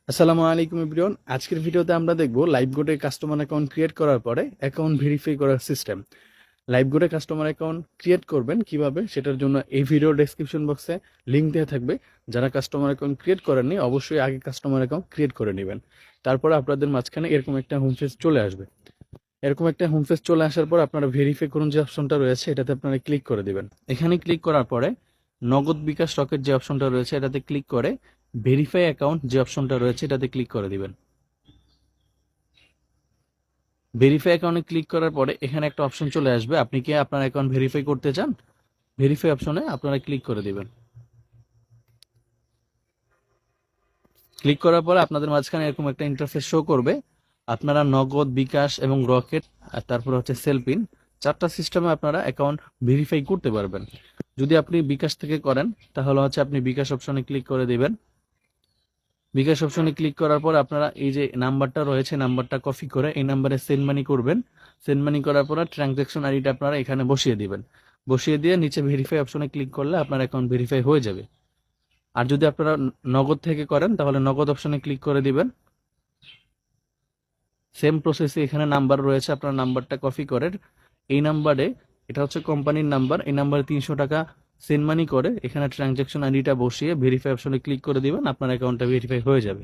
আসসালামু আলাইকুম এভরিওয়ান। আজকের ভিডিওতে আমরা দেখব লাইভগোটে কাস্টমার অ্যাকাউন্ট ক্রিয়েট করার পরে অ্যাকাউন্ট ভেরিফাই করার সিস্টেম। লাইভগোটে কাস্টমার অ্যাকাউন্ট ক্রিয়েট করবেন কিভাবে, সেটার জন্য এই ভিডিও ডেসক্রিপশন বক্সে লিংক দেওয়া থাকবে। যারা কাস্টমার অ্যাকাউন্ট ক্রিয়েট করেননি অবশ্যই আগে কাস্টমার অ্যাকাউন্ট ক্রিয়েট করে নেবেন। তারপরে আপনাদের মাঝখানে এরকম একটা হোম পেজ চলে আসবে। এরকম একটা হোম পেজ চলে আসার পর আপনারা ভেরিফাই করুন যে অপশনটা রয়েছে এটাতে আপনারা ক্লিক করে দিবেন। এখানে ক্লিক করার পরে নগদ বিকাশ রকেট যে অপশনটা রয়েছে এটাতে ক্লিক করে ভেরিফাই অ্যাকাউন্ট যে অপশনটা রয়েছে এটাতে ক্লিক করে দিবেন। ভেরিফাই অ্যাকাউন্টে ক্লিক করার পরে এখানে একটা অপশন চলে আসবে, আপনি কি আপনার অ্যাকাউন্ট ভেরিফাই করতে চান, ভেরিফাই অপশনে আপনারা ক্লিক করে দিবেন। ক্লিক করার পরে আপনাদের মাঝখানে এরকম একটা ইন্টারফেস শো করবে। আপনারা নগদ, বিকাশ এবং রকেট আর তারপর হচ্ছে সেলপিন, চারটা সিস্টেমে আপনারা অ্যাকাউন্ট ভেরিফাই করতে পারবেন। যদি আপনি বিকাশ থেকে করেন তাহলে হচ্ছে আপনি বিকাশ অপশনে ক্লিক করে দিবেন। বিকাশ অপশনে ক্লিক করার পর আপনারা এই যে নাম্বারটা রয়েছে নাম্বারটা কপি করে এই নাম্বারে সেন্ড মানি করবেন। সেন্ড মানি করার পর ট্রানজ্যাকশন আইডিটা আপনারা এখানে বসিয়ে দিবেন। বসিয়ে দিয়ে নিচে ভেরিফাই অপশনে ক্লিক করলে আপনার অ্যাকাউন্ট ভেরিফাই হয়ে যাবে। আর যদি আপনারা নগদ থেকে করেন তাহলে নগদ অপশনে ক্লিক করে দিবেন। সেম প্রসেসে এখানে নাম্বার রয়েছে, আপনার নাম্বারটা কপি করে এই নাম্বারে, এটা হচ্ছে কোম্পানির নাম্বার, এই নাম্বারে 300 টাকা সেন্ড মানি করে এখানে ট্রানজ্যাকশন আইডিটা বসিয়ে ভেরিফাই অপশনে ক্লিক করে দিবেন, আপনার অ্যাকাউন্টটা ভেরিফাই হয়ে যাবে।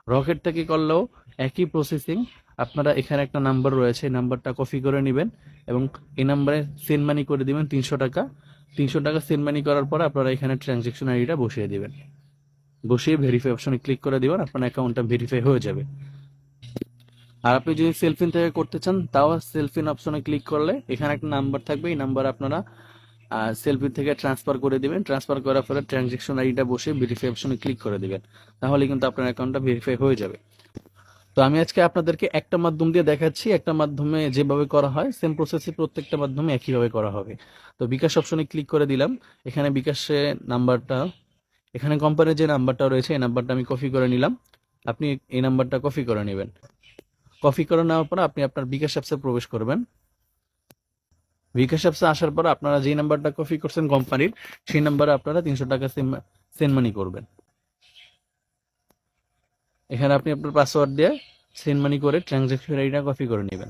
রকেট থেকে করলেও একই প্রসেসিং। আপনারা এখানে একটা নাম্বার রয়েছে, এই নাম্বারটা কপি করে নেবেন এবং এই নাম্বারে সেন্ড মানি করে দিবেন 300 টাকা। 300 টাকা সেন্ড মানি করার পর আপনারা এখানে ট্রানজ্যাকশন আইডিটা বসিয়ে দিবেন। বসিয়ে ভেরিফাই অপশনে ক্লিক করে দিবেন, আপনার অ্যাকাউন্টটা ভেরিফাই হয়ে যাবে। আর আপনি যদি সেলফিন থেকে করতে চান তাও সেলফিন অপশনে ক্লিক করলে এখানে একটা নাম্বার থাকবে, এই নাম্বার আপনারা সেলফিন থেকে ট্রান্সফার করে দিবেন। ট্রান্সফার করার পরে ট্রানজ্যাকশন আইডিটা বসে ভেরিফাই অপশনে ক্লিক করে দিবেন, তাহলে কিন্তু আপনার অ্যাকাউন্টটা ভেরিফাই হয়ে যাবে। তো আমি আজকে আপনাদেরকে একটা মাধ্যম দিয়ে দেখাচ্ছি, একটা মাধ্যমে যেভাবে করা হয় সেম প্রসেসে প্রত্যেকটা মাধ্যমে একইভাবে করা হবে। তো বিকাশ অপশনে ক্লিক করে দিলাম। এখানে বিকাশে নাম্বারটা, এখানে কোম্পানির যে নাম্বারটা রয়েছে এই নাম্বারটা আমি কপি করে নিলাম। আপনি এই নাম্বারটা কপি করে নেবেন। কপি করে নেওয়ার পর আপনি আপনার বিকাশ অ্যাপসে প্রবেশ করবেন। বিকাশ অ্যাপসে আসার পর আপনারা যে নাম্বারটা কপি করছেন কোম্পানির, সেই নাম্বারে আপনারা 300 টাকা সেন্ড মানি করবেন। এখানে আপনি আপনার পাসওয়ার্ড দিয়ে সেন্ড মানি করে ট্রানজ্যাকশন আইডিটা কপি করে নেবেন।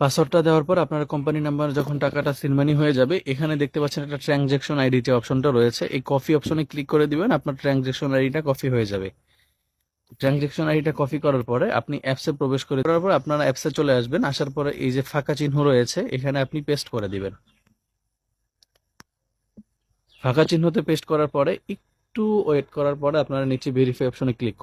পাসওয়ার্ডটা দেওয়ার পর আপনার কোম্পানি নাম্বার যখন টাকাটা সেন্ড মানি হয়ে যাবে, এখানে দেখতে পাচ্ছেন একটা ট্রানজ্যাকশন আইডি যে অপশনটা রয়েছে, এই কপি অপশনে ক্লিক করে দিবেন, আপনার ট্রানজ্যাকশন আইডিটা কপি হয়ে যাবে। ট্রানজ্যাকশন আইডিটা কপি করার পরে আপনি অ্যাপসে প্রবেশ করে করার পর আপনারা অ্যাপসে চলে আসবেন। আসার পরে এই যে ফাঁকা চিহ্ন রয়েছে এখানে আপনি পেস্ট করে দিবেন। ফাঁকা চিহ্নতে পেস্ট করার পরে একটু ওয়েট করার পরে আপনারা নিচে ভেরিফাই অপশনে ক্লিক করবেন।